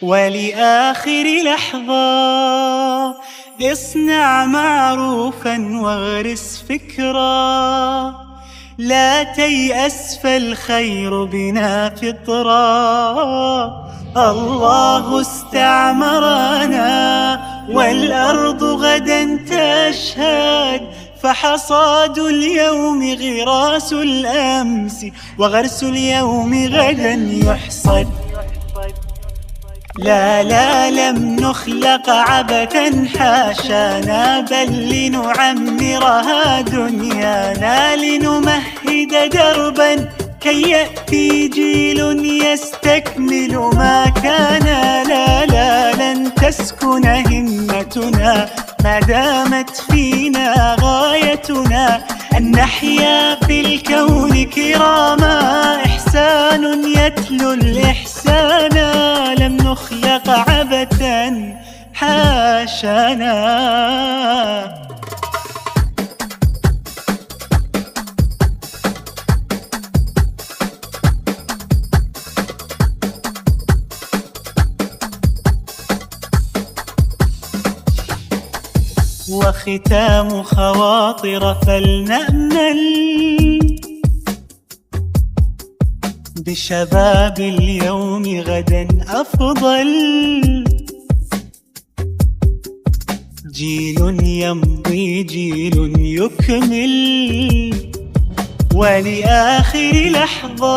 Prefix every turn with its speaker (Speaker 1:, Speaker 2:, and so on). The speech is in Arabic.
Speaker 1: ولآخر لحظة اصنع معروفا واغرس فكرا، لا تيأس فالخير بنا فطرا. الله استعمرنا والأرض غدا تشهد، فحصاد اليوم غراس الأمس، وغرس اليوم غدا يحصد. لا لا لم نخلق عبثا حاشانا، بل لنعمرها دنيانا، لنمهد دربا كي يأتي جيل يستكمل ما كان. لا لا لن تسكن همتنا ما دامت فينا غايتنا، أن نحيا في الكون كراما، إحسان يتلو الإحسان، لم نخلق عبثا حاشانا. وختام خواطر فلنأمل بشباب اليوم غدا أفضل، جيل يمضي جيل يكمل، ولآخر لحظة